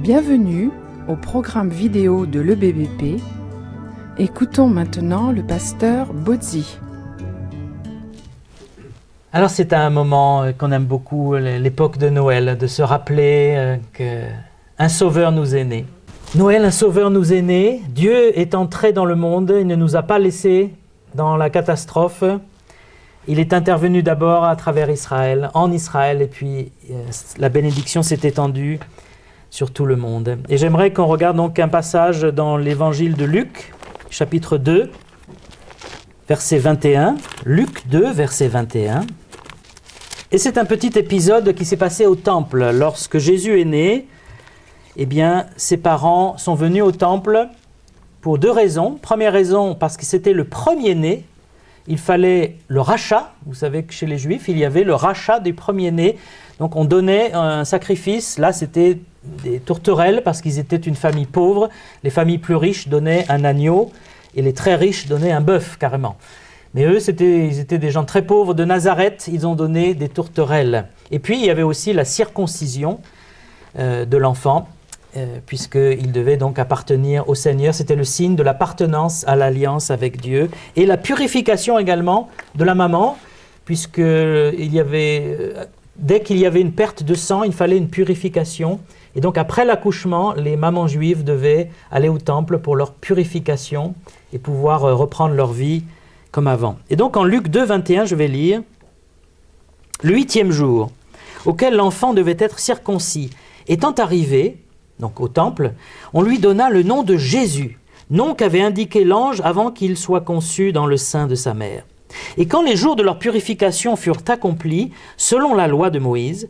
Bienvenue au programme vidéo de l'EBBP. Écoutons maintenant le pasteur Bozzi. Alors c'est un moment qu'on aime beaucoup, l'époque de Noël, de se rappeler qu'un sauveur nous est né. Noël, un sauveur nous est né, Dieu est entré dans le monde, il ne nous a pas laissés dans la catastrophe. Il est intervenu d'abord à travers Israël, en Israël, et puis la bénédiction s'est étendue sur tout le monde. Et j'aimerais qu'on regarde donc un passage dans l'évangile de Luc, chapitre 2, verset 21. Luc 2, verset 21. Et c'est un petit épisode qui s'est passé au temple. Lorsque Jésus est né, eh bien, ses parents sont venus au temple pour deux raisons. Première raison, parce que c'était le premier-né. Il fallait le rachat. Vous savez que chez les Juifs, il y avait le rachat du premier-né. Donc on donnait un sacrifice. Là, c'était des tourterelles parce qu'ils étaient une famille pauvre. Les familles plus riches donnaient un agneau et les très riches donnaient un bœuf, carrément. Mais eux, ils étaient des gens très pauvres de Nazareth. Ils ont donné des tourterelles. Et puis, il y avait aussi la circoncision de l'enfant, puisqu'il devait donc appartenir au Seigneur. C'était le signe de l'appartenance à l'alliance avec Dieu. Et la purification également de la maman, puisque dès qu'il y avait une perte de sang, il fallait une purification. Et donc après l'accouchement, les mamans juives devaient aller au temple pour leur purification et pouvoir reprendre leur vie comme avant. Et donc en Luc 2, 21, je vais lire « Le 8e jour, auquel l'enfant devait être circoncis, étant arrivé, donc au temple, on lui donna le nom de Jésus, nom qu'avait indiqué l'ange avant qu'il soit conçu dans le sein de sa mère. Et quand les jours de leur purification furent accomplis, selon la loi de Moïse,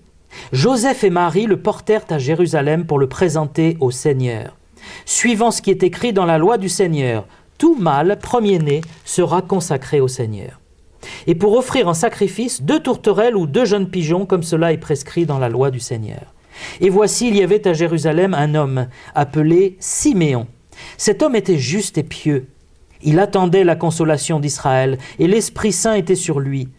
Joseph et Marie le portèrent à Jérusalem pour le présenter au Seigneur. Suivant ce qui est écrit dans la loi du Seigneur, tout mâle premier-né sera consacré au Seigneur. Et pour offrir en sacrifice 2 tourterelles ou 2 jeunes pigeons, comme cela est prescrit dans la loi du Seigneur. Et voici, il y avait à Jérusalem un homme appelé Siméon. Cet homme était juste et pieux. Il attendait la consolation d'Israël, et l'Esprit Saint était sur lui.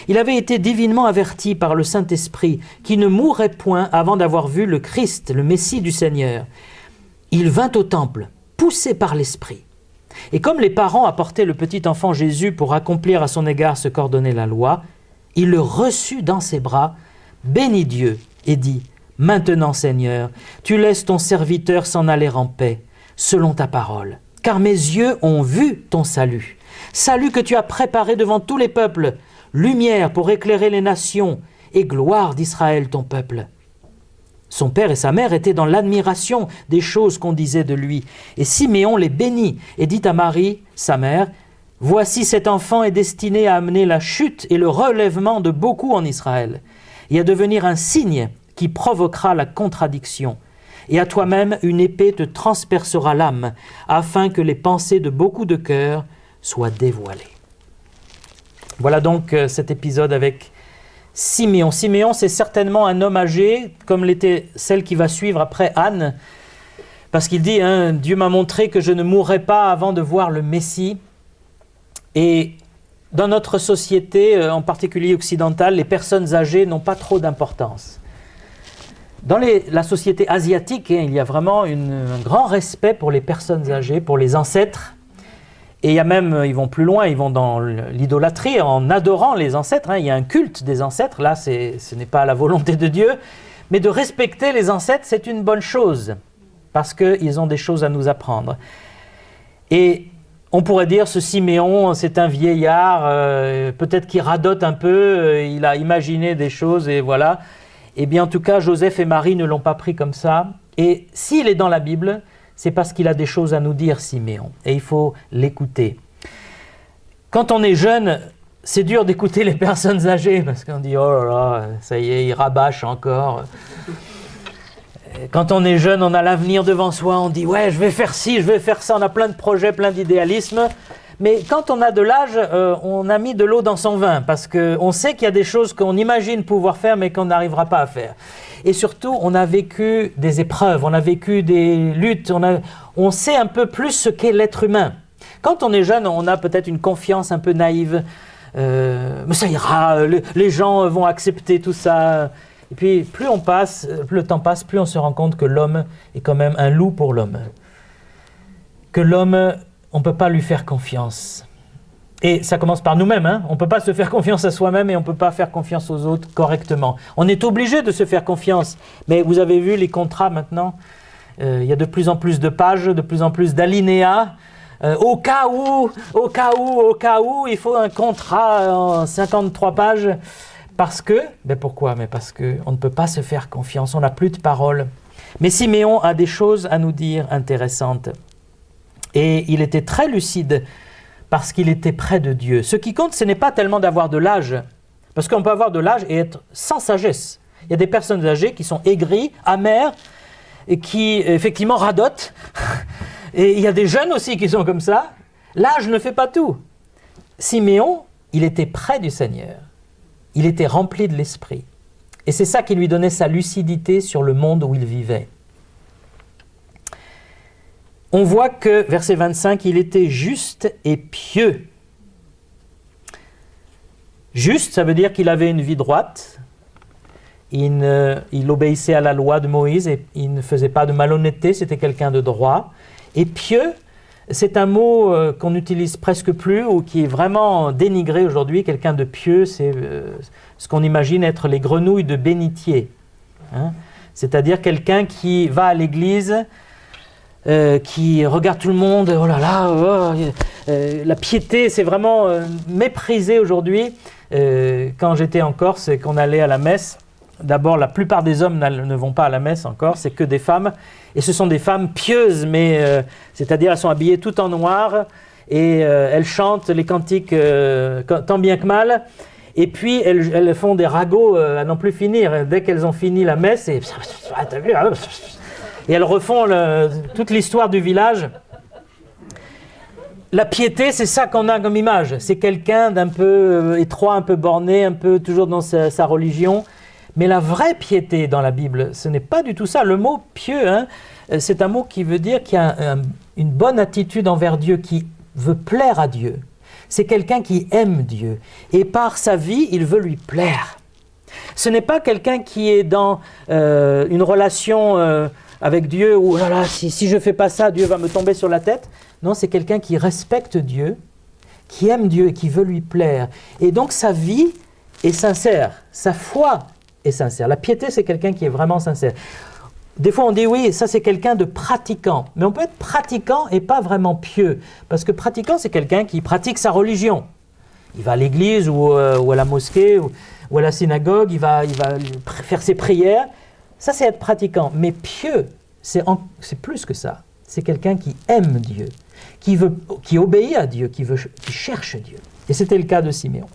Il avait été divinement averti par le Saint-Esprit qu'il ne mourrait point avant d'avoir vu le Christ, le Messie du Seigneur. Il vint au temple, poussé par l'Esprit. Et comme les parents apportaient le petit enfant Jésus pour accomplir à son égard ce qu'ordonnait la loi, il le reçut dans ses bras, bénit Dieu et dit « Maintenant, Seigneur, tu laisses ton serviteur s'en aller en paix, selon ta parole. Car mes yeux ont vu ton salut, salut que tu as préparé devant tous les peuples, lumière pour éclairer les nations et gloire d'Israël ton peuple. » Son père et sa mère étaient dans l'admiration des choses qu'on disait de lui. Et Siméon les bénit et dit à Marie, sa mère, « Voici cet enfant est destiné à amener la chute et le relèvement de beaucoup en Israël, et à devenir un signe qui provoquera la contradiction. Et à toi-même une épée te transpercera l'âme, afin que les pensées de beaucoup de cœurs soient dévoilées. » Voilà donc cet épisode avec Siméon. Siméon, c'est certainement un homme âgé, comme l'était celle qui va suivre après Anne, parce qu'il dit « Dieu m'a montré que je ne mourrai pas avant de voir le Messie. » Et dans notre société, en particulier occidentale, les personnes âgées n'ont pas trop d'importance. Dans la société asiatique, il y a vraiment un grand respect pour les personnes âgées, pour les ancêtres. Et il y a même, ils vont plus loin, ils vont dans l'idolâtrie en adorant les ancêtres. Il y a un culte des ancêtres, là ce n'est pas la volonté de Dieu. Mais de respecter les ancêtres, c'est une bonne chose, parce qu'ils ont des choses à nous apprendre. Et on pourrait dire, ce Siméon, c'est un vieillard, peut-être qu'il radote un peu, il a imaginé des choses et voilà. Eh bien, en tout cas, Joseph et Marie ne l'ont pas pris comme ça. Et s'il est dans la Bible, c'est parce qu'il a des choses à nous dire, Siméon. Et il faut l'écouter. Quand on est jeune, c'est dur d'écouter les personnes âgées, parce qu'on dit « Oh là là, ça y est, il rabâche encore. » Quand on est jeune, on a l'avenir devant soi, on dit « Ouais, je vais faire ci, je vais faire ça. » On a plein de projets, plein d'idéalisme. Mais quand on a de l'âge, on a mis de l'eau dans son vin, parce qu'on sait qu'il y a des choses qu'on imagine pouvoir faire, mais qu'on n'arrivera pas à faire. Et surtout, on a vécu des épreuves, on a vécu des luttes, on sait un peu plus ce qu'est l'être humain. Quand on est jeune, on a peut-être une confiance un peu naïve. Mais ça ira, les gens vont accepter tout ça. Et puis plus le temps passe, plus on se rend compte que l'homme est quand même un loup pour l'homme. Que l'homme, on ne peut pas lui faire confiance. Et ça commence par nous-mêmes, hein. On ne peut pas se faire confiance à soi-même et on ne peut pas faire confiance aux autres correctement. On est obligé de se faire confiance. Mais vous avez vu les contrats maintenant, il y a de plus en plus de pages, de plus en plus d'alinéas. Au cas où, il faut un contrat en 53 pages. Parce que, pourquoi ? Mais parce qu'on ne peut pas se faire confiance, on n'a plus de parole. Mais Siméon a des choses à nous dire intéressantes. Et il était très lucide parce qu'il était près de Dieu. Ce qui compte, ce n'est pas tellement d'avoir de l'âge, parce qu'on peut avoir de l'âge et être sans sagesse. Il y a des personnes âgées qui sont aigries, amères, et qui effectivement radotent. Et il y a des jeunes aussi qui sont comme ça. L'âge ne fait pas tout. Siméon, il était près du Seigneur. Il était rempli de l'Esprit. Et c'est ça qui lui donnait sa lucidité sur le monde où il vivait. On voit que, verset 25, il était juste et pieux. Juste, ça veut dire qu'il avait une vie droite. Il obéissait à la loi de Moïse et il ne faisait pas de malhonnêteté, c'était quelqu'un de droit. Et pieux, c'est un mot qu'on n'utilise presque plus ou qui est vraiment dénigré aujourd'hui. Quelqu'un de pieux, c'est ce qu'on imagine être les grenouilles de bénitier. Hein? C'est-à-dire quelqu'un qui va à l'église, qui regarde tout le monde, oh là là, la piété, c'est vraiment méprisé aujourd'hui. Quand j'étais en Corse et qu'on allait à la messe, d'abord la plupart des hommes ne vont pas à la messe en Corse, c'est que des femmes, et ce sont des femmes pieuses, mais c'est-à-dire elles sont habillées tout en noir, et elles chantent les cantiques tant bien que mal, et puis elles font des ragots à n'en plus finir. Dès qu'elles ont fini la messe, et elles refont toute l'histoire du village. La piété, c'est ça qu'on a comme image. C'est quelqu'un d'un peu étroit, un peu borné, un peu toujours dans sa religion. Mais la vraie piété dans la Bible, ce n'est pas du tout ça. Le mot pieux, hein, c'est un mot qui veut dire qu'il y a une bonne attitude envers Dieu, qui veut plaire à Dieu. C'est quelqu'un qui aime Dieu. Et par sa vie, il veut lui plaire. Ce n'est pas quelqu'un qui est dans une relation avec Dieu où, oh là là, si je ne fais pas ça, Dieu va me tomber sur la tête. Non, c'est quelqu'un qui respecte Dieu, qui aime Dieu et qui veut lui plaire. Et donc sa vie est sincère, sa foi est sincère. La piété, c'est quelqu'un qui est vraiment sincère. Des fois, on dit oui, ça c'est quelqu'un de pratiquant. Mais on peut être pratiquant et pas vraiment pieux. Parce que pratiquant, c'est quelqu'un qui pratique sa religion. Il va à l'église ou à la mosquée ou à la synagogue, il va faire ses prières. Ça, c'est être pratiquant. Mais pieux, c'est plus que ça. C'est quelqu'un qui aime Dieu, qui obéit à Dieu, qui cherche Dieu. Et c'était le cas de Siméon.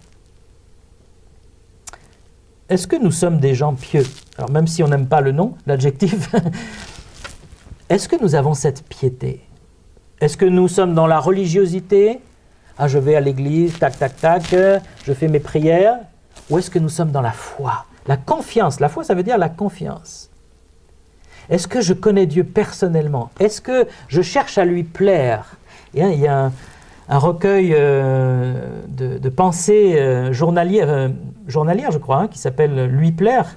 Est-ce que nous sommes des gens pieux ? Alors même si on n'aime pas le nom, l'adjectif, est-ce que nous avons cette piété ? Est-ce que nous sommes dans la religiosité ? Ah, je vais à l'église, tac, tac, tac, je fais mes prières. Ou est-ce que nous sommes dans la foi ? La confiance. La foi, ça veut dire la confiance. Est-ce que je connais Dieu personnellement ? Est-ce que je cherche à lui plaire ? Et, il y a un recueil de pensées journalières, je crois, qui s'appelle « Lui plaire ».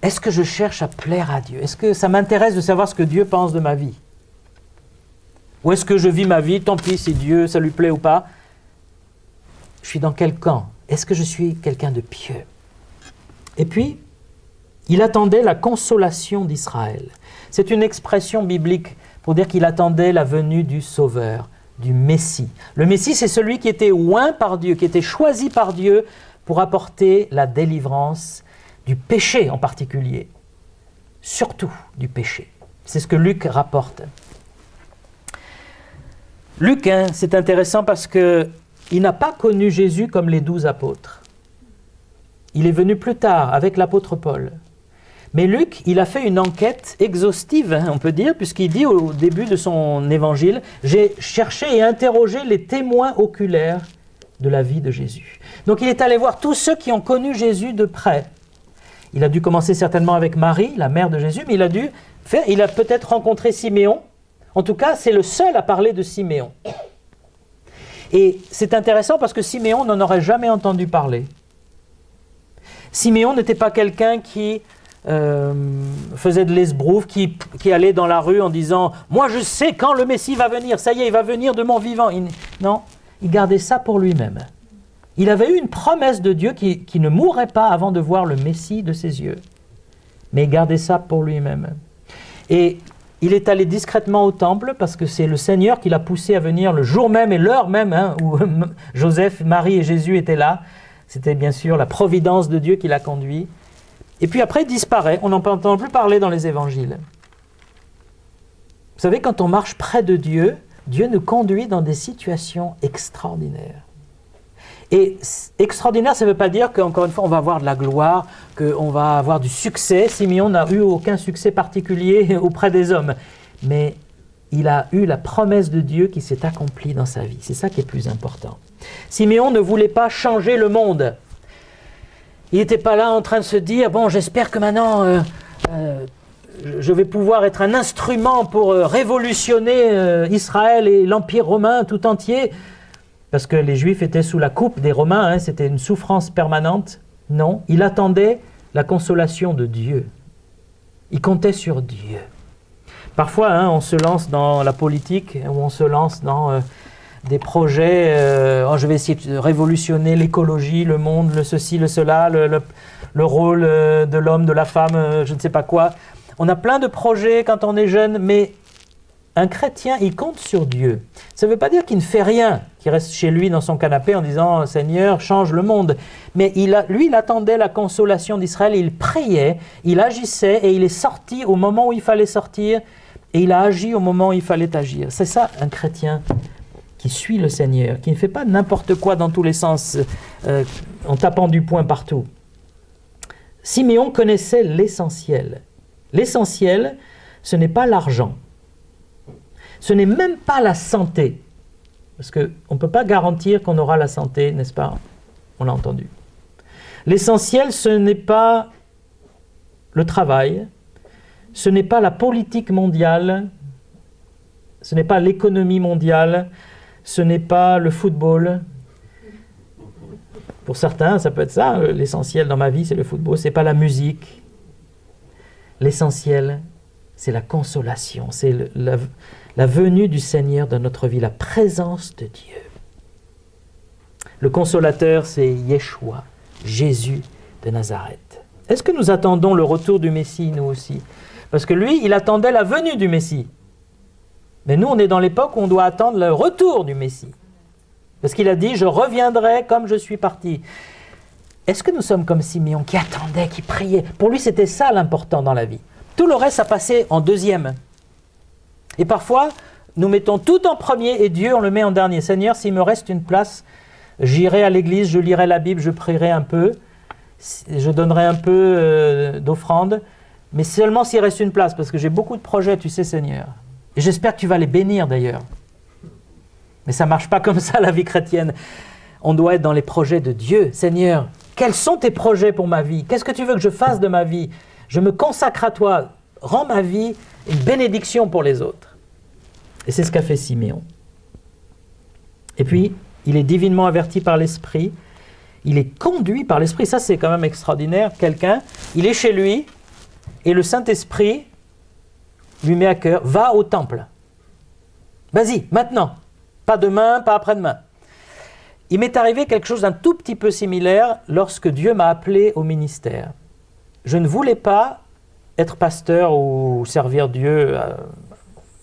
Est-ce que je cherche à plaire à Dieu ? Est-ce que ça m'intéresse de savoir ce que Dieu pense de ma vie ? Ou est-ce que je vis ma vie, tant pis si Dieu, ça lui plaît ou pas ? Je suis dans quel camp ? Est-ce que je suis quelqu'un de pieux ? Et puis, il attendait la consolation d'Israël. C'est une expression biblique pour dire qu'il attendait la venue du Sauveur, du Messie. Le Messie, c'est celui qui était oint par Dieu, qui était choisi par Dieu pour apporter la délivrance du péché en particulier. Surtout du péché. C'est ce que Luc rapporte. Luc, c'est intéressant parce qu'il n'a pas connu Jésus comme les 12 apôtres. Il est venu plus tard avec l'apôtre Paul. Mais Luc, il a fait une enquête exhaustive, on peut dire, puisqu'il dit au début de son évangile « J'ai cherché et interrogé les témoins oculaires de la vie de Jésus. » Donc il est allé voir tous ceux qui ont connu Jésus de près. Il a dû commencer certainement avec Marie, la mère de Jésus, mais il a peut-être rencontré Siméon. En tout cas, c'est le seul à parler de Siméon. Et c'est intéressant parce que Siméon n'en aurait jamais entendu parler. Siméon n'était pas quelqu'un qui faisait de l'esbrouf, qui allait dans la rue en disant « Moi je sais quand le Messie va venir, ça y est, il va venir de mon vivant ». Non, il gardait ça pour lui-même. Il avait eu une promesse de Dieu qui ne mourrait pas avant de voir le Messie de ses yeux. Mais il gardait ça pour lui-même. Et il est allé discrètement au temple parce que c'est le Seigneur qui l'a poussé à venir le jour même et l'heure même où Joseph, Marie et Jésus étaient là. C'était bien sûr la providence de Dieu qui l'a conduit. Et puis après, il disparaît. On n'en entend plus parler dans les évangiles. Vous savez, quand on marche près de Dieu, Dieu nous conduit dans des situations extraordinaires. Et extraordinaire, ça ne veut pas dire qu'encore une fois, on va avoir de la gloire, qu'on va avoir du succès. Simeon n'a eu aucun succès particulier auprès des hommes. Mais il a eu la promesse de Dieu qui s'est accomplie dans sa vie. C'est ça qui est plus important. Simeon ne voulait pas changer le monde. Il n'était pas là en train de se dire « Bon, j'espère que maintenant, je vais pouvoir être un instrument pour révolutionner Israël et l'Empire romain tout entier. » Parce que les Juifs étaient sous la coupe des Romains, c'était une souffrance permanente. Non, il attendait la consolation de Dieu. Il comptait sur Dieu. Parfois, on se lance dans la politique, ou on se lance dans des projets, je vais essayer de révolutionner l'écologie, le monde, le ceci, le cela, le rôle de l'homme, de la femme, je ne sais pas quoi. On a plein de projets quand on est jeune, mais un chrétien, il compte sur Dieu. Ça ne veut pas dire qu'il ne fait rien, qu'il reste chez lui dans son canapé en disant « Seigneur, change le monde ». Mais lui, il attendait la consolation d'Israël, il priait, il agissait et il est sorti au moment où il fallait sortir et il a agi au moment où il fallait agir. C'est ça un chrétien qui suit le Seigneur, qui ne fait pas n'importe quoi dans tous les sens, en tapant du poing partout. Siméon connaissait l'essentiel. L'essentiel, ce n'est pas l'argent. Ce n'est même pas la santé. Parce qu'on ne peut pas garantir qu'on aura la santé, n'est-ce pas? On l'a entendu. L'essentiel, ce n'est pas le travail, ce n'est pas la politique mondiale, ce n'est pas l'économie mondiale, ce n'est pas le football. Pour certains, ça peut être ça, l'essentiel dans ma vie, c'est le football, ce n'est pas la musique. L'essentiel, c'est la consolation, c'est la venue du Seigneur dans notre vie, la présence de Dieu. Le consolateur, c'est Yeshua, Jésus de Nazareth. Est-ce que nous attendons le retour du Messie, nous aussi? Parce que lui, il attendait la venue du Messie. Mais nous, on est dans l'époque où on doit attendre le retour du Messie. Parce qu'il a dit « Je reviendrai comme je suis parti ». Est-ce que nous sommes comme Siméon qui attendait, qui priait? Pour lui, c'était ça l'important dans la vie. Tout le reste, ça passait en deuxième. Et parfois, nous mettons tout en premier et Dieu, on le met en dernier. Seigneur, s'il me reste une place, j'irai à l'église, je lirai la Bible, je prierai un peu, je donnerai un peu d'offrande, mais seulement s'il reste une place, parce que j'ai beaucoup de projets, tu sais, Seigneur. Et j'espère que tu vas les bénir d'ailleurs. Mais ça ne marche pas comme ça, la vie chrétienne. On doit être dans les projets de Dieu. Seigneur, quels sont tes projets pour ma vie? Qu'est-ce que tu veux que je fasse de ma vie? Je me consacre à toi. Rends ma vie une bénédiction pour les autres. Et c'est ce qu'a fait Siméon. Et puis, il est divinement averti par l'Esprit. Il est conduit par l'Esprit. Ça, c'est quand même extraordinaire. Quelqu'un, il est chez lui et le Saint-Esprit lui met à cœur, va au temple. Vas-y, maintenant. Pas demain, pas après-demain. Il m'est arrivé quelque chose d'un tout petit peu similaire lorsque Dieu m'a appelé au ministère. Je ne voulais pas être pasteur ou servir Dieu.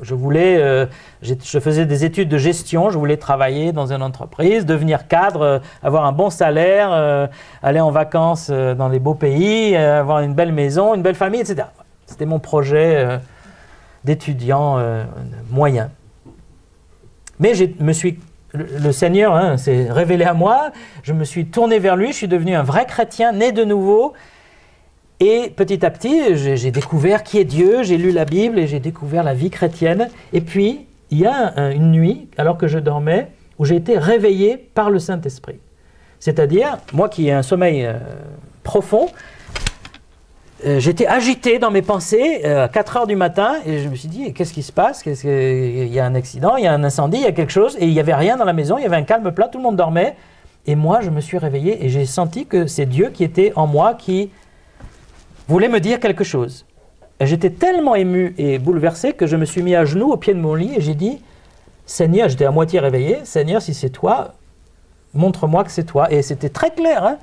Je faisais des études de gestion, je voulais travailler dans une entreprise, devenir cadre, avoir un bon salaire, aller en vacances dans les beaux pays, avoir une belle maison, une belle famille, etc. C'était mon projet d'étudiant moyen. Mais le Seigneur s'est révélé à moi, je me suis tourné vers lui, je suis devenu un vrai chrétien, né de nouveau. Et petit à petit, j'ai découvert qui est Dieu, j'ai lu la Bible et j'ai découvert la vie chrétienne. Et puis, il y a une nuit, alors que je dormais, où j'ai été réveillé par le Saint-Esprit. C'est-à-dire, moi qui ai un sommeil profond, j'étais agité dans mes pensées à 4 heures du matin et je me suis dit, qu'est-ce qui se passe? Il y a un accident, il y a un incendie, il y a quelque chose. Et il n'y avait rien dans la maison, il y avait un calme plat, tout le monde dormait. Et moi, je me suis réveillé et j'ai senti que c'est Dieu qui était en moi, qui voulait me dire quelque chose. Et j'étais tellement ému et bouleversé que je me suis mis à genoux au pied de mon lit et j'ai dit, Seigneur, j'étais à moitié réveillé, Seigneur, si c'est toi, montre-moi que c'est toi. Et c'était très clair, hein?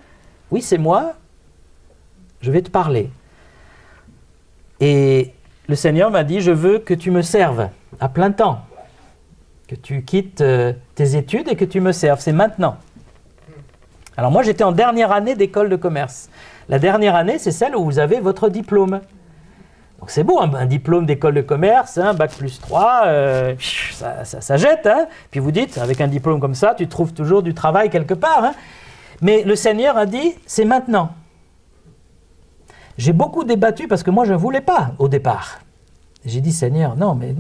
Oui, c'est moi, je vais te parler. Et le Seigneur m'a dit, je veux que tu me serves à plein temps, que tu quittes tes études et que tu me serves, c'est maintenant. Alors moi, j'étais en dernière année d'école de commerce. La dernière année, c'est celle où vous avez votre diplôme. Donc c'est beau, hein, un diplôme d'école de commerce, hein, bac plus 3, ça jette. Hein. Puis vous dites, avec un diplôme comme ça, tu trouves toujours du travail quelque part. Hein. Mais le Seigneur a dit, c'est maintenant. J'ai beaucoup débattu parce que moi, je ne voulais pas au départ. J'ai dit, Seigneur, non, mais...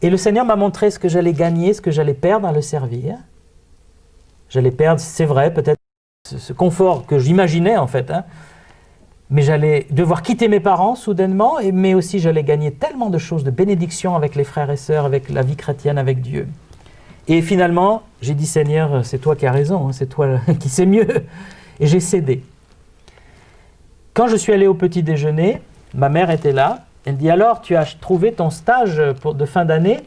Et le Seigneur m'a montré ce que j'allais gagner, ce que j'allais perdre à le servir. J'allais perdre, c'est vrai, peut-être ce confort que j'imaginais en fait, hein. Mais j'allais devoir quitter mes parents soudainement, mais aussi j'allais gagner tellement de choses, de bénédictions avec les frères et sœurs, avec la vie chrétienne, avec Dieu. Et finalement, j'ai dit, Seigneur, c'est toi qui as raison, hein, c'est toi qui sais mieux. Et j'ai cédé. Quand je suis allé au petit déjeuner, ma mère était là. Elle dit, alors, tu as trouvé ton stage de fin d'année?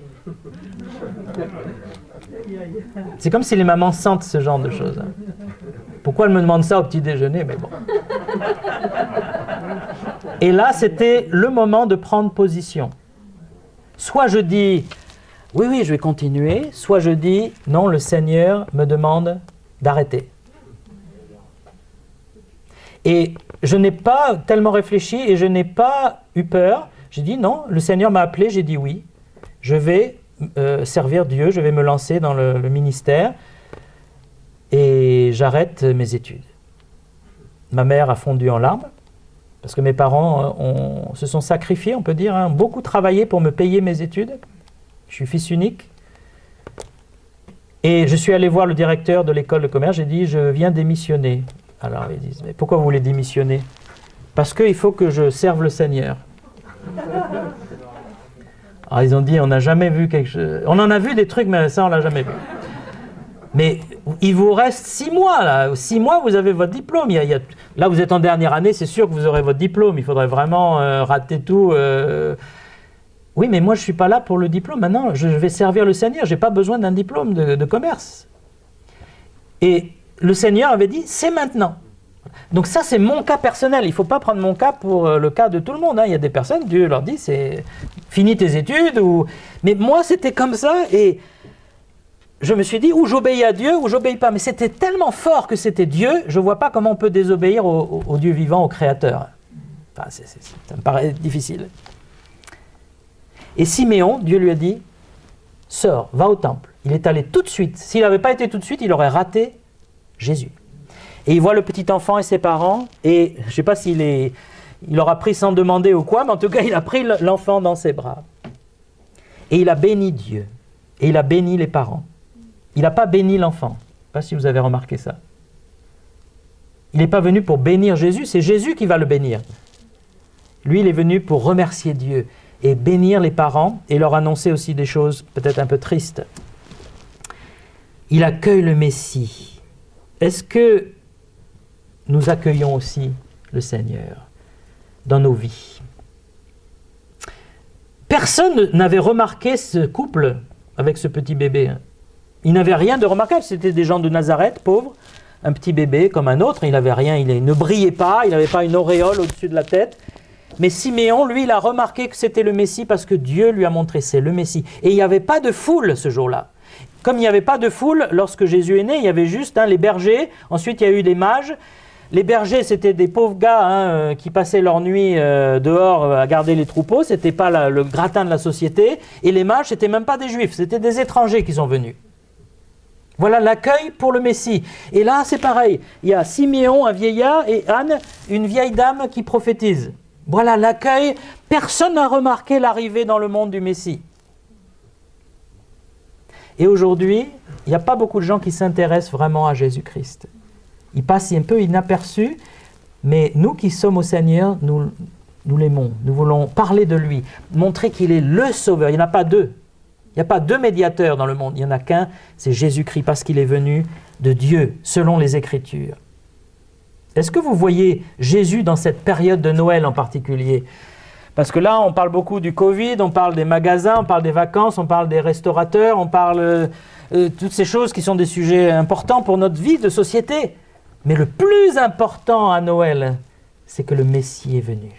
C'est comme si les mamans sentent ce genre de choses. Hein. Pourquoi elle me demande ça au petit déjeuner? Mais bon. Et là, c'était le moment de prendre position. Soit je dis, oui, je vais continuer, soit je dis, non, le Seigneur me demande d'arrêter. Et je n'ai pas tellement réfléchi et je n'ai pas eu peur. J'ai dit, non, le Seigneur m'a appelé, j'ai dit oui. Je vais servir Dieu, je vais me lancer dans le ministère et j'arrête mes études. Ma mère a fondu en larmes parce que mes parents se sont sacrifiés, on peut dire, hein, beaucoup travaillé pour me payer mes études. Je suis fils unique. Et je suis allé voir le directeur de l'école de commerce, j'ai dit, je viens démissionner. Alors ils disent, mais pourquoi vous voulez démissionner? Parce qu'il faut que je serve le Seigneur. Alors ils ont dit, on n'a jamais vu quelque chose. On en a vu des trucs, mais ça on l'a jamais vu. Mais il vous reste 6 mois là. 6 mois, vous avez votre diplôme. Là, vous êtes en dernière année, c'est sûr que vous aurez votre diplôme. Il faudrait vraiment rater tout. Oui, mais moi je suis pas là pour le diplôme. Maintenant, je vais servir le Seigneur. J'ai pas besoin d'un diplôme de commerce. Et le Seigneur avait dit, c'est maintenant. Donc ça, c'est mon cas personnel. Il ne faut pas prendre mon cas pour le cas de tout le monde. Hein. Il y a des personnes, Dieu leur dit, c'est fini tes études. Mais moi, c'était comme ça. Et je me suis dit, ou j'obéis à Dieu, ou j'obéis pas. Mais c'était tellement fort que c'était Dieu, je ne vois pas comment on peut désobéir au Dieu vivant, au Créateur. Enfin, ça me paraît difficile. Et Siméon, Dieu lui a dit, sors, va au temple. Il est allé tout de suite. S'il n'avait pas été tout de suite, il aurait raté Jésus. Et il voit le petit enfant et ses parents, et je ne sais pas il aura pris sans demander ou quoi, mais en tout cas, il a pris l'enfant dans ses bras. Et il a béni Dieu. Et il a béni les parents. Il n'a pas béni l'enfant. Je ne sais pas si vous avez remarqué ça. Il n'est pas venu pour bénir Jésus, c'est Jésus qui va le bénir. Lui, il est venu pour remercier Dieu et bénir les parents et leur annoncer aussi des choses peut-être un peu tristes. Il accueille le Messie. Est-ce que nous accueillons aussi le Seigneur dans nos vies? Personne n'avait remarqué ce couple avec ce petit bébé. Il n'avait rien de remarquable. C'était des gens de Nazareth, pauvres, un petit bébé comme un autre. Il n'avait rien, il ne brillait pas, il n'avait pas une auréole au-dessus de la tête. Mais Siméon, lui, il a remarqué que c'était le Messie parce que Dieu lui a montré, c'est le Messie. Et il n'y avait pas de foule ce jour-là. Comme il n'y avait pas de foule, lorsque Jésus est né, il y avait juste les bergers. Ensuite, il y a eu les mages. Les bergers, c'était des pauvres gars qui passaient leur nuit dehors à garder les troupeaux. Ce n'était pas le gratin de la société. Et les mages, ce n'étaient même pas des juifs. C'était des étrangers qui sont venus. Voilà l'accueil pour le Messie. Et là, c'est pareil. Il y a Siméon, un vieillard, et Anne, une vieille dame qui prophétise. Voilà l'accueil. Personne n'a remarqué l'arrivée dans le monde du Messie. Et aujourd'hui, il n'y a pas beaucoup de gens qui s'intéressent vraiment à Jésus-Christ. Il passe un peu inaperçu, mais nous qui sommes au Seigneur, nous l'aimons. Nous voulons parler de lui, montrer qu'il est le Sauveur. Il n'y en a pas deux. Il n'y a pas deux médiateurs dans le monde. Il n'y en a qu'un, c'est Jésus-Christ, parce qu'il est venu de Dieu, selon les Écritures. Est-ce que vous voyez Jésus dans cette période de Noël en particulier? Parce que là, on parle beaucoup du Covid, on parle des magasins, on parle des vacances, on parle des restaurateurs, on parle toutes ces choses qui sont des sujets importants pour notre vie de société. Mais le plus important à Noël, c'est que le Messie est venu.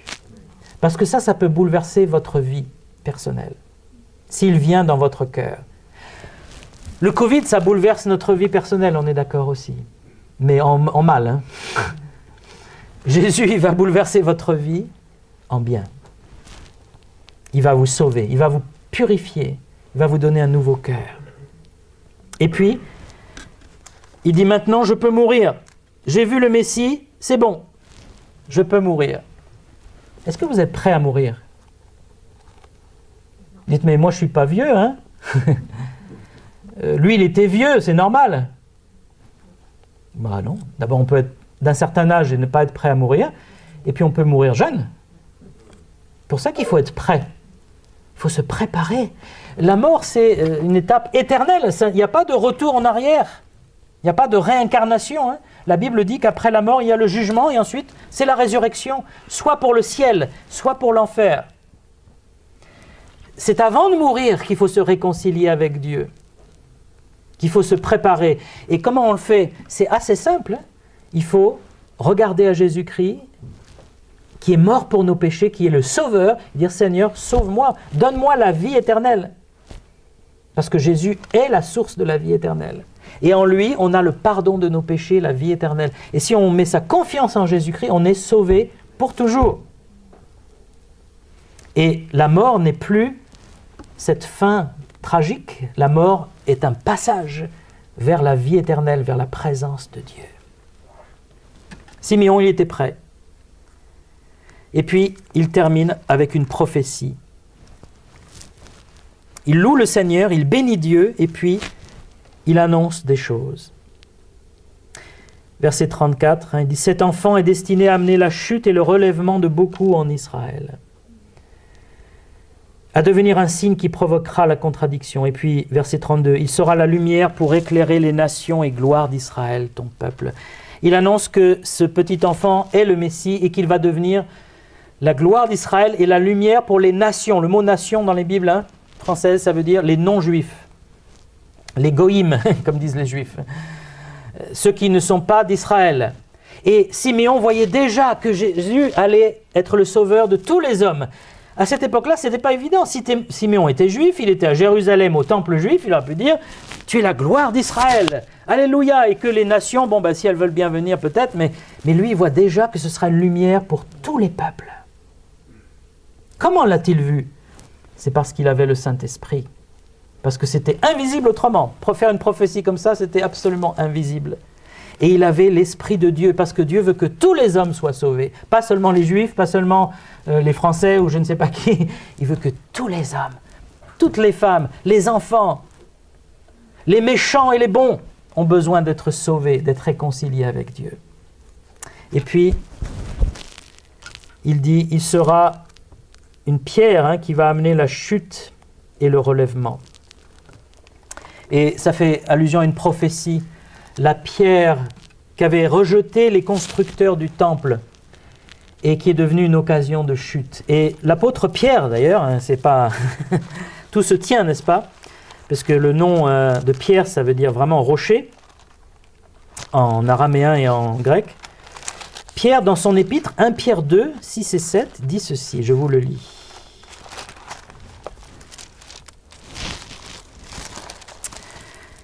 Parce que ça peut bouleverser votre vie personnelle, s'il vient dans votre cœur. Le Covid, ça bouleverse notre vie personnelle, on est d'accord aussi. Mais en mal, hein. Jésus, il va bouleverser votre vie en bien. Il va vous sauver, il va vous purifier, il va vous donner un nouveau cœur. Et puis, il dit maintenant, je peux mourir. J'ai vu le Messie, c'est bon, je peux mourir. Est-ce que vous êtes prêt à mourir? Dites, mais moi je ne suis pas vieux, hein. Lui, il était vieux, c'est normal. Bah non, d'abord on peut être d'un certain âge et ne pas être prêt à mourir, et puis on peut mourir jeune. C'est pour ça qu'il faut être prêt. Il faut se préparer. La mort, c'est une étape éternelle. Il n'y a pas de retour en arrière. Il n'y a pas de réincarnation. Hein. La Bible dit qu'après la mort, il y a le jugement et ensuite, c'est la résurrection, soit pour le ciel, soit pour l'enfer. C'est avant de mourir qu'il faut se réconcilier avec Dieu, qu'il faut se préparer. Et comment on le fait? C'est assez simple. Hein. Il faut regarder à Jésus-Christ, qui est mort pour nos péchés, qui est le Sauveur, et dire « Seigneur, sauve-moi, donne-moi la vie éternelle ». Parce que Jésus est la source de la vie éternelle. Et en lui, on a le pardon de nos péchés, la vie éternelle. Et si on met sa confiance en Jésus-Christ, on est sauvé pour toujours. Et la mort n'est plus cette fin tragique. La mort est un passage vers la vie éternelle, vers la présence de Dieu. Simeon, il était prêt. Et puis, il termine avec une prophétie. Il loue le Seigneur, il bénit Dieu, et puis il annonce des choses. Verset 34, il dit « Cet enfant est destiné à amener la chute et le relèvement de beaucoup en Israël, à devenir un signe qui provoquera la contradiction. » Et puis, verset 32, « Il sera la lumière pour éclairer les nations et gloire d'Israël, ton peuple. » Il annonce que ce petit enfant est le Messie et qu'il va devenir la gloire d'Israël et la lumière pour les nations. Le mot nation dans les Bibles françaises, ça veut dire les non-juifs. Les goïms, comme disent les juifs. Ceux qui ne sont pas d'Israël. Et Simeon voyait déjà que Jésus allait être le sauveur de tous les hommes. À cette époque-là, ce n'était pas évident. Si Simeon était juif, il était à Jérusalem au temple juif, il aurait pu dire « Tu es la gloire d'Israël !» Alléluia. Et que les nations, si elles veulent bien venir peut-être, mais lui, il voit déjà que ce sera une lumière pour tous les peuples. Comment l'a-t-il vu? C'est parce qu'il avait le Saint-Esprit. Parce que c'était invisible autrement. Faire une prophétie comme ça, c'était absolument invisible. Et il avait l'Esprit de Dieu, parce que Dieu veut que tous les hommes soient sauvés. Pas seulement les Juifs, pas seulement les Français ou je ne sais pas qui. Il veut que tous les hommes, toutes les femmes, les enfants, les méchants et les bons ont besoin d'être sauvés, d'être réconciliés avec Dieu. Et puis, il dit, il sera une pierre qui va amener la chute et le relèvement. Et ça fait allusion à une prophétie. La pierre qu'avaient rejetée les constructeurs du temple et qui est devenue une occasion de chute. Et l'apôtre Pierre, d'ailleurs, c'est pas tout se tient, n'est-ce pas? Parce que le nom de Pierre, ça veut dire vraiment rocher, en araméen et en grec. Pierre, dans son épître, 1 Pierre 2, 6 et 7, dit ceci, je vous le lis.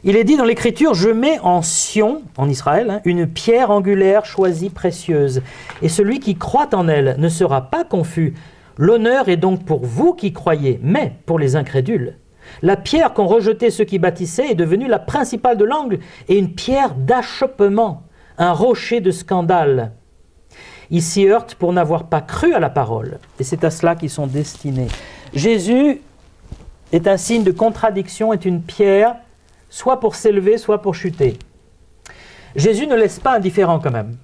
Il est dit dans l'Écriture, je mets en Sion, en Israël, une pierre angulaire choisie précieuse, et celui qui croit en elle ne sera pas confus. L'honneur est donc pour vous qui croyez, mais pour les incrédules. La pierre qu'ont rejetée ceux qui bâtissaient est devenue la principale de l'angle, et une pierre d'achoppement, un rocher de scandale. Ils s'y heurtent pour n'avoir pas cru à la parole, et c'est à cela qu'ils sont destinés. Jésus est un signe de contradiction, est une pierre, soit pour s'élever, soit pour chuter. Jésus ne laisse pas indifférent quand même.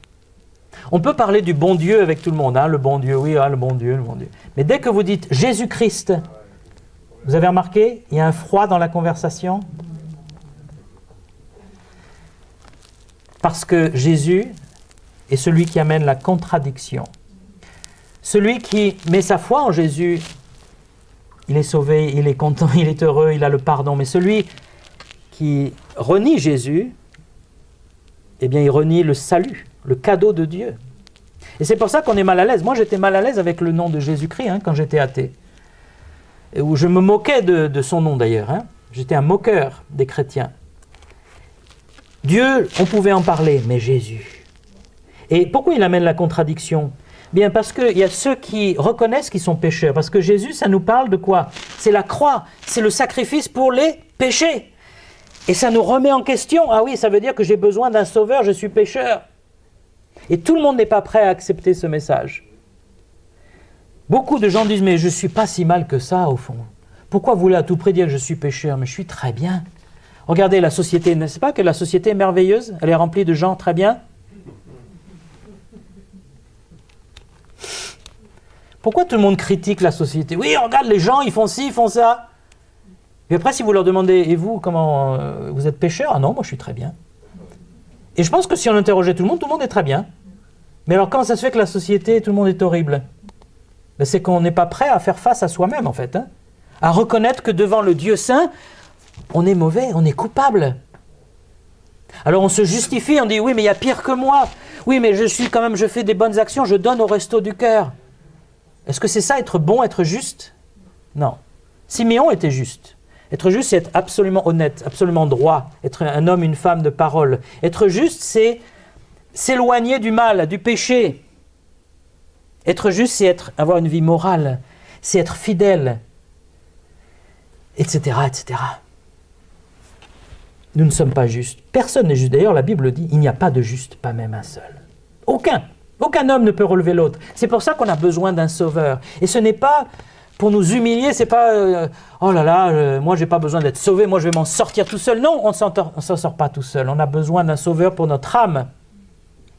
On peut parler du bon Dieu avec tout le monde, le bon Dieu, oui, le bon Dieu, le bon Dieu. Mais dès que vous dites Jésus-Christ, vous avez remarqué, il y a un froid dans la conversation. Parce que Jésus est celui qui amène la contradiction. Celui qui met sa foi en Jésus, il est sauvé, il est content, il est heureux, il a le pardon. Mais celui qui renie Jésus, eh bien, il renie le salut, le cadeau de Dieu. Et c'est pour ça qu'on est mal à l'aise. Moi, j'étais mal à l'aise avec le nom de Jésus-Christ quand j'étais athée. Et où je me moquais de son nom d'ailleurs. J'étais un moqueur des chrétiens. Dieu, on pouvait en parler, mais Jésus. Et pourquoi il amène la contradiction ? Bien parce qu'il y a ceux qui reconnaissent qu'ils sont pécheurs. Parce que Jésus, ça nous parle de quoi ? C'est la croix, c'est le sacrifice pour les péchés. Et ça nous remet en question. Ah oui, ça veut dire que j'ai besoin d'un sauveur, je suis pécheur. Et tout le monde n'est pas prêt à accepter ce message. Beaucoup de gens disent, mais je ne suis pas si mal que ça au fond. Pourquoi vous voulez à tout prix dire que je suis pécheur ? Mais je suis très bien. Regardez la société, n'est-ce pas que la société est merveilleuse ? Elle est remplie de gens très bien. Pourquoi tout le monde critique la société ? Oui, regarde les gens, ils font ci, ils font ça. Et après, si vous leur demandez, et vous, comment vous êtes pécheur ? Ah non, moi je suis très bien. Et je pense que si on interrogeait tout le monde est très bien. Mais alors comment ça se fait que la société, tout le monde est horrible ? Ben, c'est qu'on n'est pas prêt à faire face à soi-même en fait. À reconnaître que devant le Dieu saint, on est mauvais, on est coupable. Alors on se justifie, on dit oui mais il y a pire que moi. Oui mais je fais des bonnes actions, je donne au resto du cœur. Est-ce que c'est ça être bon, être juste ? Non. Siméon était juste. Être juste, c'est être absolument honnête, absolument droit, être un homme, une femme de parole. Être juste, c'est s'éloigner du mal, du péché. Être juste, c'est avoir une vie morale, c'est être fidèle, etc., etc. Nous ne sommes pas justes. Personne n'est juste. D'ailleurs, la Bible dit, il n'y a pas de juste, pas même un seul. Aucun. Aucun homme ne peut relever l'autre. C'est pour ça qu'on a besoin d'un sauveur. Et ce n'est pas pour nous humilier, c'est pas oh là là, moi j'ai pas besoin d'être sauvé, moi je vais m'en sortir tout seul. Non, on ne s'en sort pas tout seul. On a besoin d'un sauveur pour notre âme,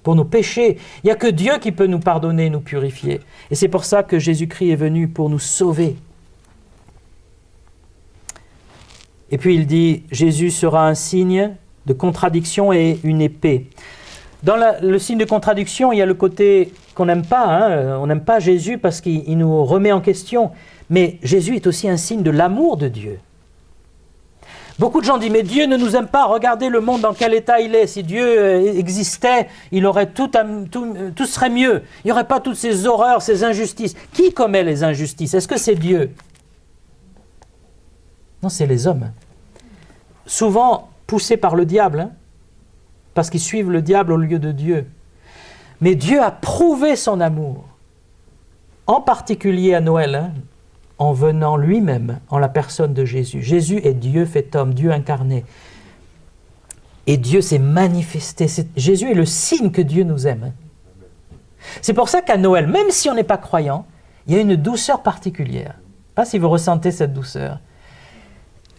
pour nos péchés. Il n'y a que Dieu qui peut nous pardonner, nous purifier. Et c'est pour ça que Jésus-Christ est venu pour nous sauver. Et puis il dit, Jésus sera un signe de contradiction et une épée. Dans le signe de contradiction, il y a le côté qu'on n'aime pas. On n'aime pas Jésus parce qu'il nous remet en question. Mais Jésus est aussi un signe de l'amour de Dieu. Beaucoup de gens disent, mais Dieu ne nous aime pas. Regardez le monde dans quel état il est. Si Dieu existait, il aurait tout serait mieux. Il n'y aurait pas toutes ces horreurs, ces injustices. Qui commet les injustices ? Est-ce que c'est Dieu ? Non, c'est les hommes. Souvent poussés par le diable, parce qu'ils suivent le diable au lieu de Dieu. Mais Dieu a prouvé son amour, en particulier à Noël, en venant lui-même en la personne de Jésus. Jésus est Dieu fait homme, Dieu incarné. Et Dieu s'est manifesté. Jésus est le signe que Dieu nous aime. C'est pour ça qu'à Noël, même si on n'est pas croyant, il y a une douceur particulière. Je ne sais pas si vous ressentez cette douceur.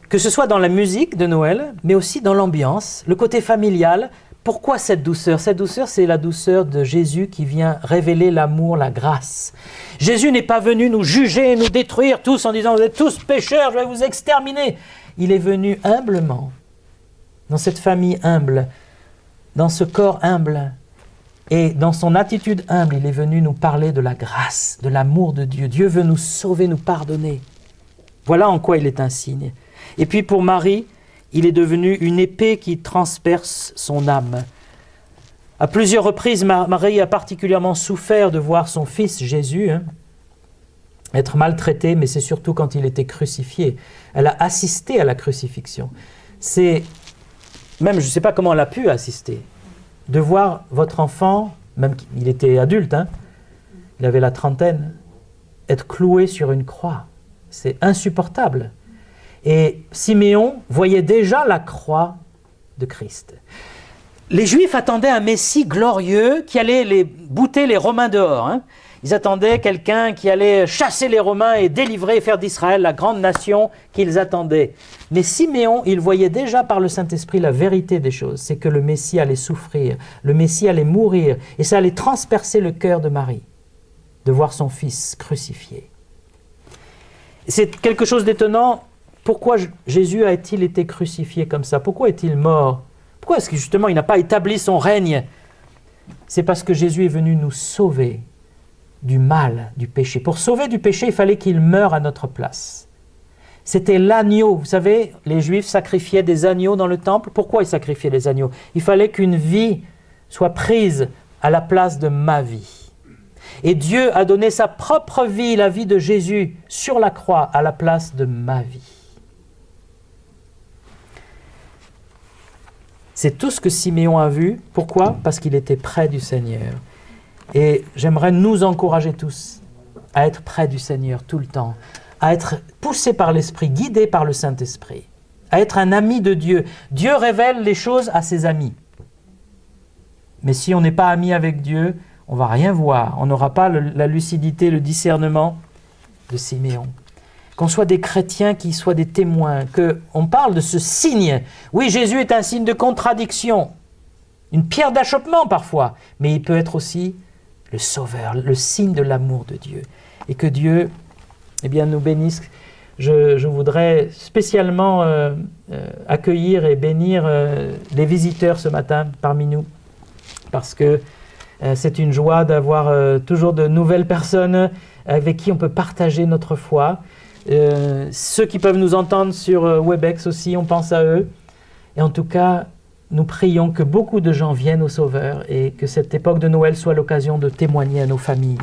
Que ce soit dans la musique de Noël, mais aussi dans l'ambiance, le côté familial. Pourquoi cette douceur ? Cette douceur, c'est la douceur de Jésus qui vient révéler l'amour, la grâce. Jésus n'est pas venu nous juger, nous détruire tous en disant « Vous êtes tous pécheurs, je vais vous exterminer ». Il est venu humblement, dans cette famille humble, dans ce corps humble, et dans son attitude humble, il est venu nous parler de la grâce, de l'amour de Dieu. Dieu veut nous sauver, nous pardonner. Voilà en quoi il est un signe. Et puis pour Marie, il est devenu une épée qui transperce son âme. À plusieurs reprises, Marie a particulièrement souffert de voir son fils Jésus être maltraité, mais c'est surtout quand il était crucifié. Elle a assisté à la crucifixion. Même, je ne sais pas comment elle a pu assister, de voir votre enfant, même qu'il était adulte, il avait la trentaine, être cloué sur une croix. C'est insupportable. Et Siméon voyait déjà la croix de Christ. Les Juifs attendaient un Messie glorieux qui allait bouter les Romains dehors. Ils attendaient quelqu'un qui allait chasser les Romains et délivrer et faire d'Israël la grande nation qu'ils attendaient. Mais Siméon, il voyait déjà par le Saint-Esprit la vérité des choses. C'est que le Messie allait souffrir, le Messie allait mourir, et ça allait transpercer le cœur de Marie, de voir son fils crucifié. C'est quelque chose d'étonnant. Pourquoi Jésus a-t-il été crucifié comme ça ? Pourquoi est-il mort Pourquoi est-ce que justement il n'a pas établi son règne? C'est parce que Jésus est venu nous sauver du mal, du péché. Pour sauver du péché, il fallait qu'il meure à notre place. C'était l'agneau. Vous savez, les Juifs sacrifiaient des agneaux dans le temple. Pourquoi ils sacrifiaient les agneaux? Il fallait qu'une vie soit prise à la place de ma vie. Et Dieu a donné sa propre vie, la vie de Jésus, sur la croix, à la place de ma vie. C'est tout ce que Siméon a vu. Pourquoi? Parce qu'il était près du Seigneur. Et j'aimerais nous encourager tous à être près du Seigneur tout le temps, à être poussés par l'Esprit, guidés par le Saint-Esprit, à être un ami de Dieu. Dieu révèle les choses à ses amis. Mais si on n'est pas ami avec Dieu, on ne va rien voir. On n'aura pas la lucidité, le discernement de Siméon. Qu'on soit des chrétiens qui soient des témoins, qu'on parle de ce signe. Oui, Jésus est un signe de contradiction, une pierre d'achoppement parfois, mais il peut être aussi le sauveur, le signe de l'amour de Dieu. Et que Dieu nous bénisse. Je voudrais spécialement accueillir et bénir les visiteurs ce matin parmi nous, parce que c'est une joie d'avoir toujours de nouvelles personnes avec qui on peut partager notre foi. Ceux qui peuvent nous entendre sur Webex aussi, on pense à eux. Et en tout cas, nous prions que beaucoup de gens viennent au Sauveur et que cette époque de Noël soit l'occasion de témoigner à nos familles.